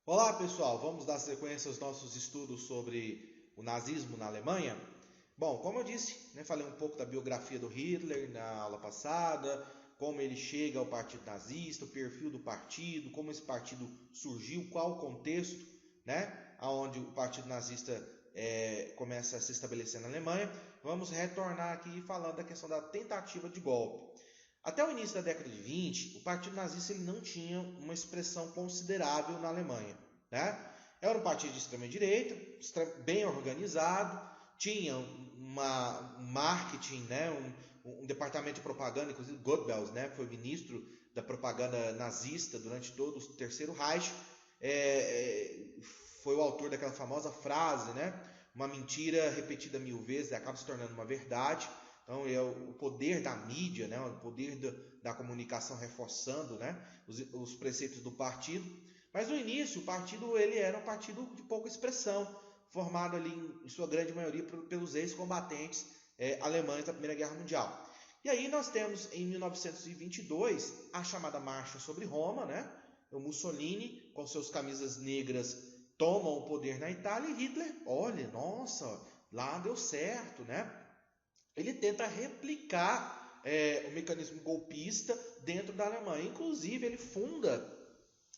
Olá pessoal, vamos dar sequência aos nossos estudos sobre o nazismo na Alemanha? Bom, como eu disse, falei um pouco da biografia do Hitler na aula passada, como ele chega ao partido nazista, o perfil do partido, como esse partido surgiu, qual o contexto, onde o partido nazista começa a se estabelecer na Alemanha. Vamos retornar aqui falando da questão da tentativa de golpe. Até o início da década de 20, o Partido Nazista ele não tinha uma expressão considerável na Alemanha. Era um partido de extrema-direita, bem organizado, tinha um marketing, um departamento de propaganda, inclusive Goebbels, foi ministro da propaganda nazista durante todo o Terceiro Reich, foi o autor daquela famosa frase, uma mentira repetida 1000 vezes acaba se tornando uma verdade. Então, é o poder da mídia, o poder da comunicação reforçando os preceitos do partido. Mas no início, o partido ele era um partido de pouca expressão, formado ali, em sua grande maioria, pelos ex-combatentes alemães da Primeira Guerra Mundial. E aí nós temos, em 1922, a chamada Marcha sobre Roma, o Mussolini, com suas camisas negras, toma o poder na Itália, e Hitler, olha, nossa, lá deu certo, Ele tenta replicar o mecanismo golpista dentro da Alemanha. Inclusive, ele funda,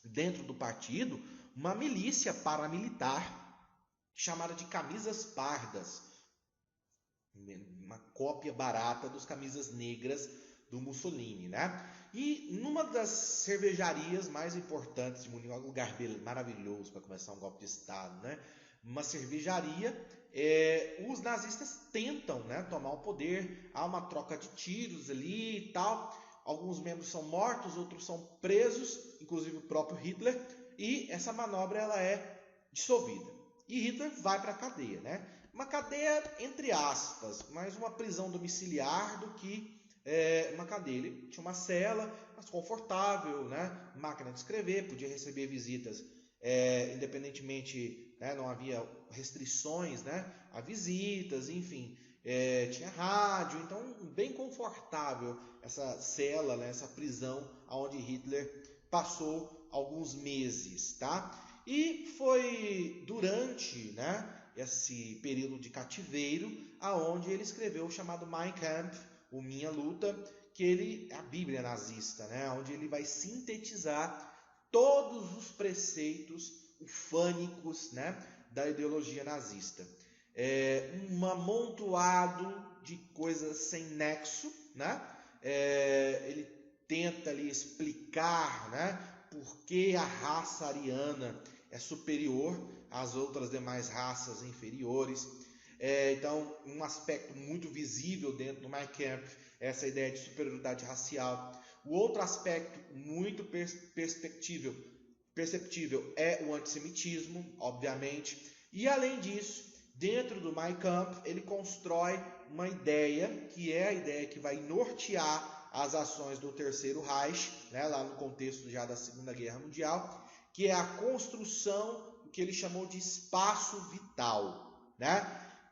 dentro do partido, uma milícia paramilitar chamada de Camisas Pardas. Uma cópia barata dos Camisas Negras do Mussolini. E numa das cervejarias mais importantes de Munique, um lugar maravilhoso para começar um golpe de Estado, uma cervejaria, os nazistas tentam tomar o poder, há uma troca de tiros ali e tal, alguns membros são mortos, outros são presos, inclusive o próprio Hitler, e essa manobra ela é dissolvida. E Hitler vai para a cadeia, uma cadeia entre aspas, mais uma prisão domiciliar do que uma cadeia. Ele tinha uma cela, mais confortável, máquina de escrever, podia receber visitas independentemente, não havia restrições a visitas, enfim, tinha rádio, então bem confortável essa cela, essa prisão onde Hitler passou alguns meses. E foi durante esse período de cativeiro aonde ele escreveu o chamado Mein Kampf, o Minha Luta, que é a Bíblia nazista, onde ele vai sintetizar todos os preceitos ufânicos da ideologia nazista. Um amontoado de coisas sem nexo. Ele tenta ali explicar por que a raça ariana é superior às outras demais raças inferiores. Então, um aspecto muito visível dentro do Mein Kampf é essa ideia de superioridade racial. O outro aspecto muito perceptível é o antissemitismo, obviamente. E além disso, dentro do Mein Kampf, ele constrói uma ideia, que é a ideia que vai nortear as ações do Terceiro Reich, lá no contexto já da Segunda Guerra Mundial, que é a construção do que ele chamou de espaço vital.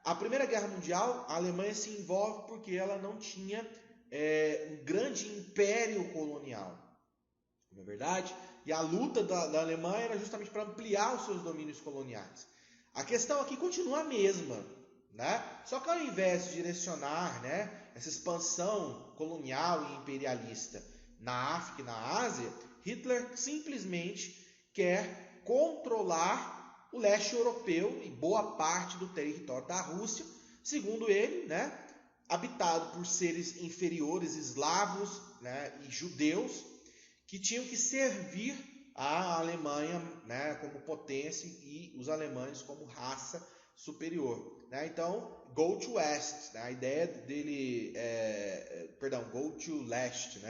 A Primeira Guerra Mundial, a Alemanha se envolve porque ela não tinha um grande império colonial, não é verdade? E a luta da Alemanha era justamente para ampliar os seus domínios coloniais. A questão aqui continua a mesma, Só que ao invés de direcionar essa expansão colonial e imperialista na África e na Ásia, Hitler simplesmente quer controlar o leste europeu e boa parte do território da Rússia, segundo ele, habitado por seres inferiores, eslavos e judeus, que tinham que servir a Alemanha como potência e os alemães como raça superior. Então, go to west, a ideia dele, go to leste,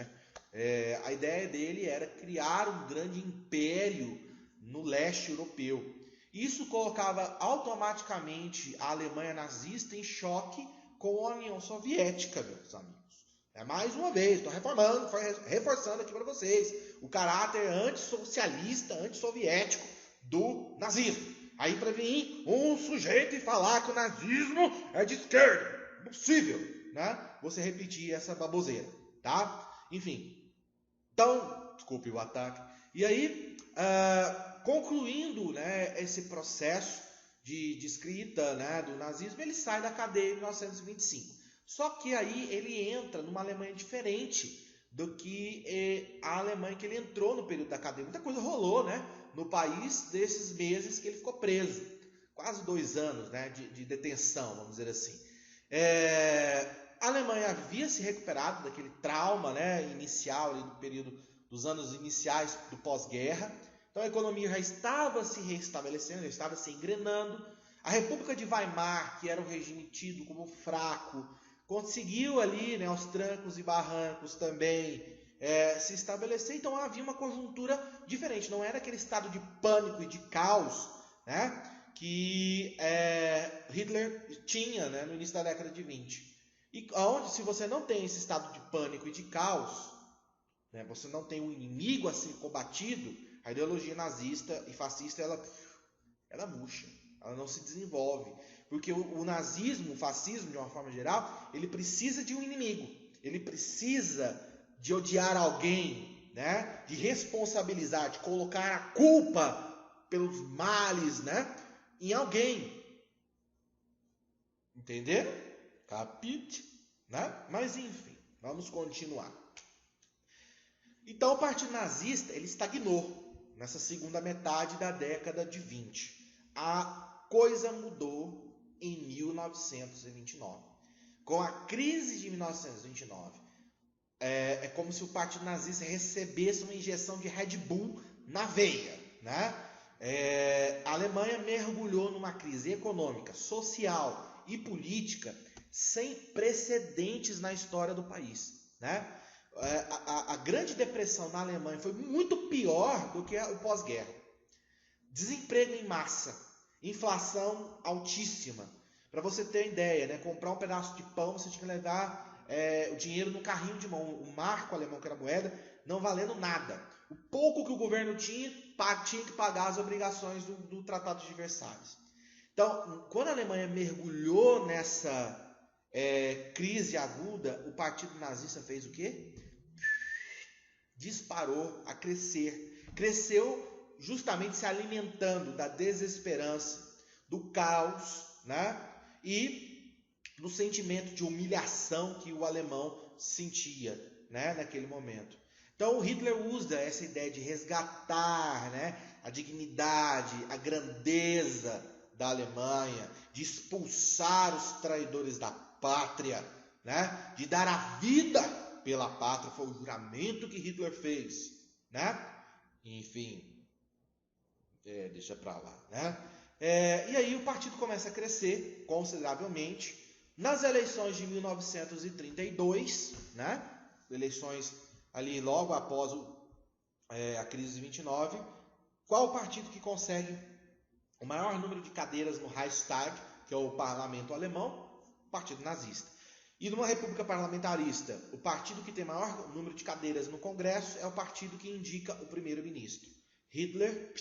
a ideia dele era criar um grande império no leste europeu. Isso colocava automaticamente a Alemanha nazista em choque com a União Soviética, meus amigos. Mais uma vez, estou reforçando aqui para vocês o caráter antissocialista, antissoviético do nazismo. Aí para vir um sujeito e falar que o nazismo é de esquerda, impossível, você repetir essa baboseira, Enfim, então, desculpe o ataque. E aí, concluindo, né, esse processo de escrita, né, do nazismo, ele sai da cadeia em 1925. Só que aí ele entra numa Alemanha diferente do que a Alemanha que ele entrou no período da cadeia. Muita coisa rolou, né, no país desses meses que ele ficou preso. Quase 2 anos, né, de detenção, vamos dizer assim. A Alemanha havia se recuperado daquele trauma, né, inicial, ali, do período dos anos iniciais do pós-guerra. Então a economia já estava se restabelecendo, já estava se engrenando. A República de Weimar, que era um regime tido como fraco, conseguiu ali, né, aos trancos e barrancos também se estabelecer. Então havia uma conjuntura diferente. Não era aquele estado de pânico e de caos, né, que Hitler tinha, né, no início da década de 20. E onde, se você não tem esse estado de pânico e de caos, né, você não tem um inimigo a ser combatido, a ideologia nazista e fascista ela murcha, ela não se desenvolve. Porque o nazismo, o fascismo, de uma forma geral, ele precisa de um inimigo. Ele precisa de odiar alguém, né, de responsabilizar, de colocar a culpa pelos males, né, em alguém. Entenderam? Capite? Né? Mas enfim, vamos continuar. Então o partido nazista ele estagnou nessa segunda metade da década de 20. A coisa mudou em 1929. Com a crise de 1929, é como se o partido nazista recebesse uma injeção de Red Bull na veia, né? A Alemanha mergulhou numa crise econômica, social e política sem precedentes na história do país, né? A Grande Depressão na Alemanha foi muito pior do que o pós-guerra. Desemprego em massa, inflação altíssima. Para você ter ideia, né? Comprar um pedaço de pão, você tinha que levar o dinheiro no carrinho de mão. O marco alemão, que era a moeda, não valendo nada. O pouco que o governo tinha que pagar as obrigações do Tratado de Versalhes. Então, quando a Alemanha mergulhou nessa crise aguda, o partido nazista fez o quê? Disparou a crescer. Cresceu justamente se alimentando da desesperança, do caos, né? E do sentimento de humilhação que o alemão sentia, né, naquele momento. Então Hitler usa essa ideia de resgatar, né, a dignidade, a grandeza da Alemanha, de expulsar os traidores da pátria, né, de dar a vida pela pátria. Foi o juramento que Hitler fez, né? Enfim, deixa pra lá, né? E aí o partido começa a crescer consideravelmente. Nas eleições de 1932, né? Eleições ali logo após a crise de 29, qual o partido que consegue o maior número de cadeiras no Reichstag, que é o parlamento alemão? O partido nazista. E numa república parlamentarista, o partido que tem maior número de cadeiras no Congresso é o partido que indica o primeiro-ministro. Hitler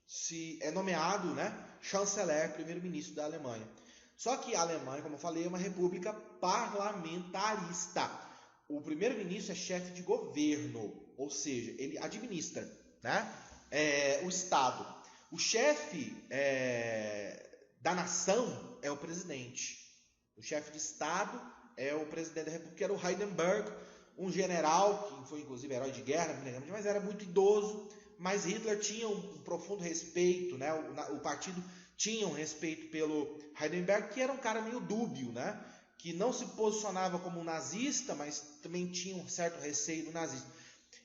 se é nomeado, né, chanceler, primeiro-ministro da Alemanha. Só que a Alemanha, como eu falei, é uma república parlamentarista. O primeiro-ministro é chefe de governo, ou seja, ele administra, né, o Estado. O chefe da nação é o presidente. O chefe de Estado é o presidente da República, que era o Hindenburg, um general que foi inclusive herói de guerra, mas era muito idoso. Mas Hitler tinha um profundo respeito, né? O partido tinha um respeito pelo Hindenburg, que era um cara meio dúbio, né? Que não se posicionava como um nazista, mas também tinha um certo receio do nazismo.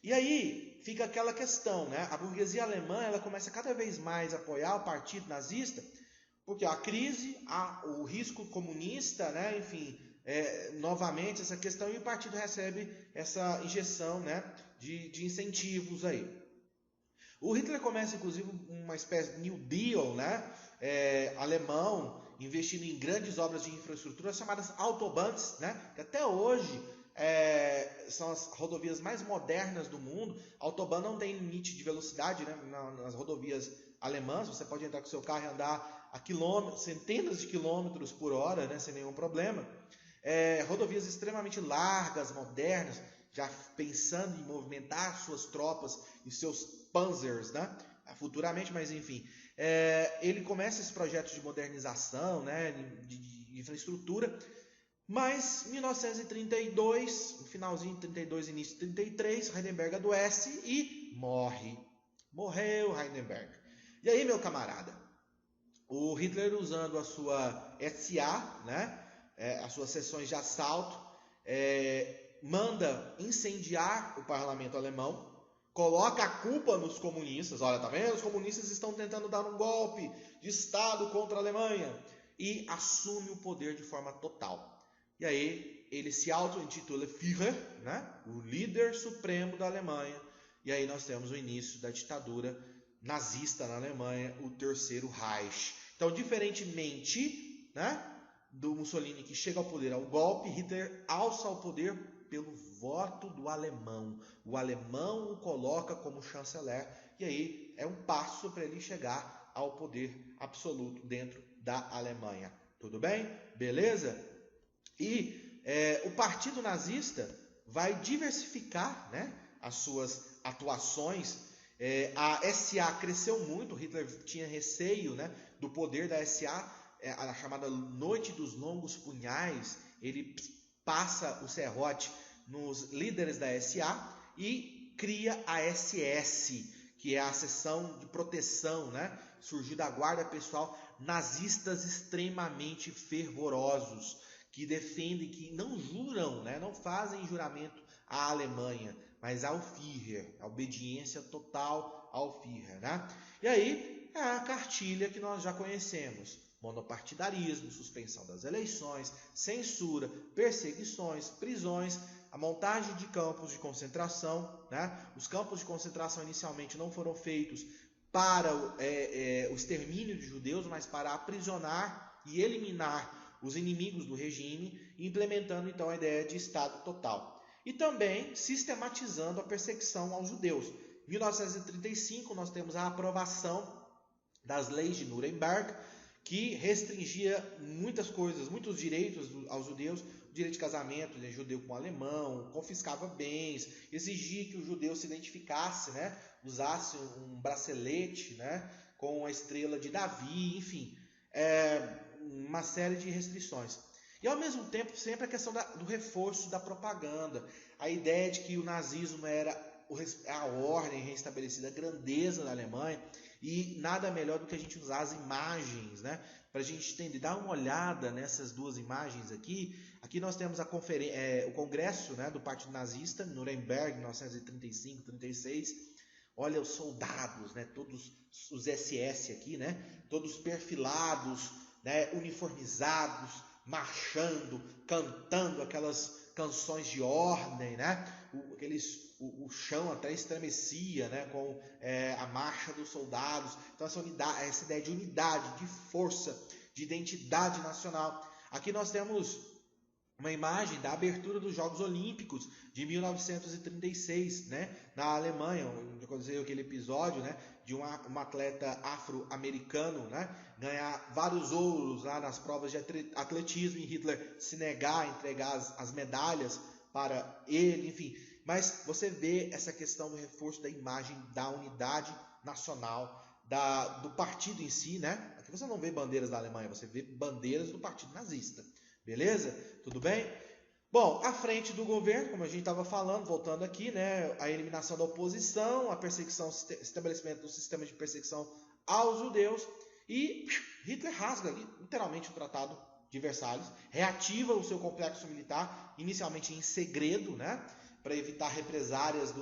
E aí fica aquela questão, né? A burguesia alemã ela começa cada vez mais a apoiar o partido nazista, porque a crise, o risco comunista, né? Enfim, novamente essa questão, e o partido recebe essa injeção, né? de incentivos aí. O Hitler começa, inclusive, uma espécie de New Deal, né? Alemão, investindo em grandes obras de infraestrutura chamadas Autobahns, né? Que até hoje são as rodovias mais modernas do mundo. A Autobahn não tem limite de velocidade, né? Nas rodovias alemãs. Você pode entrar com o seu carro e andar a centenas de quilômetros por hora, né? Sem nenhum problema. Rodovias extremamente largas, modernas, já pensando em movimentar suas tropas e seus Panzers, né? Futuramente, mas enfim. Ele começa esse projeto de modernização, né? de infraestrutura, mas em 1932, no finalzinho de 32, início de 33, Hindenburg adoece e morre. Morreu Hindenburg. E aí, meu camarada, o Hitler, usando a sua SA, né, as suas sessões de assalto, manda incendiar o parlamento alemão, coloca a culpa nos comunistas. Olha, tá vendo? Os comunistas estão tentando dar um golpe de Estado contra a Alemanha. E assume o poder de forma total. E aí ele se auto-intitula Führer, né? O líder supremo da Alemanha. E aí nós temos o início da ditadura nazista na Alemanha, o Terceiro Reich. Então, diferentemente, né, do Mussolini, que chega ao poder ao golpe, Hitler alça ao poder pelo voto do alemão. O alemão o coloca como chanceler. E aí é um passo para ele chegar ao poder absoluto dentro da Alemanha. Tudo bem? Beleza? E o partido nazista vai diversificar, né, as suas atuações. A SA cresceu muito. Hitler tinha receio, né, do poder da SA, a chamada Noite dos Longos Punhais. Ele passa o serrote nos líderes da SA e cria a SS, que é a seção de proteção, né? Surgiu da guarda pessoal, nazistas extremamente fervorosos, que defendem, que não juram, né? Não fazem juramento à Alemanha, mas ao Führer, a obediência total ao Führer, né? E aí é a cartilha que nós já conhecemos: monopartidarismo, suspensão das eleições, censura, perseguições, prisões, a montagem de campos de concentração, né? Os campos de concentração inicialmente não foram feitos para o extermínio de judeus, mas para aprisionar e eliminar os inimigos do regime, implementando então a ideia de Estado total. E também sistematizando a perseguição aos judeus. Em 1935 nós temos a aprovação das leis de Nuremberg, que restringia muitas coisas, muitos direitos aos judeus, o direito de casamento, né, judeu com alemão, confiscava bens, exigia que o judeu se identificasse, né, usasse um bracelete, né, com a estrela de Davi, enfim, uma série de restrições. E ao mesmo tempo sempre a questão do reforço da propaganda, a ideia de que o nazismo era a ordem restabelecida, a grandeza da Alemanha, e nada melhor do que a gente usar as imagens, né, para a gente entender. Dá uma olhada nessas duas imagens aqui. Aqui nós temos o congresso, né, do Partido Nazista, Nuremberg, 1935, 36. Olha os soldados, né, todos os SS aqui, né, todos perfilados, né, uniformizados, marchando, cantando aquelas canções de ordem, né, o chão até estremecia, né, com a marcha dos soldados. Então essa ideia de unidade, de força, de identidade nacional. Aqui nós temos uma imagem da abertura dos Jogos Olímpicos de 1936, né, na Alemanha, onde aconteceu aquele episódio, né, de um atleta afro-americano, né, ganhar vários ouros lá nas provas de atletismo, e Hitler se negar a entregar as medalhas para ele, enfim. Mas você vê essa questão do reforço da imagem, da unidade nacional, do partido em si, né? Aqui você não vê bandeiras da Alemanha, você vê bandeiras do partido nazista. Beleza? Tudo bem? Bom, à frente do governo, como a gente estava falando, voltando aqui, né? A eliminação da oposição, a perseguição, estabelecimento do sistema de perseguição aos judeus, e Hitler rasga ali, literalmente, o Tratado de Versalhes, reativa o seu complexo militar, inicialmente em segredo, né, para evitar represárias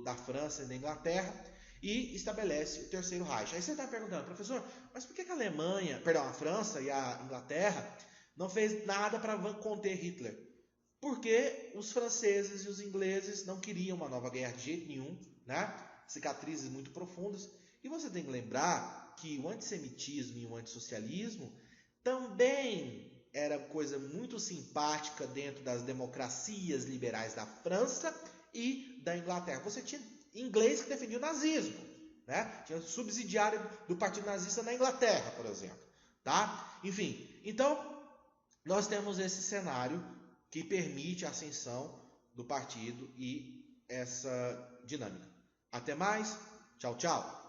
da França e da Inglaterra, e estabelece o Terceiro Reich. Aí você está perguntando, professor, mas por que a França e a Inglaterra não fez nada para conter Hitler? Porque os franceses e os ingleses não queriam uma nova guerra de jeito nenhum, né? Cicatrizes muito profundas. E você tem que lembrar que o antissemitismo e o antissocialismo também era coisa muito simpática dentro das democracias liberais da França e da Inglaterra. Você tinha inglês que defendia o nazismo, né? Tinha subsidiário do partido nazista na Inglaterra, por exemplo, tá? Enfim, então nós temos esse cenário que permite a ascensão do partido e essa dinâmica. Até mais. Tchau, tchau.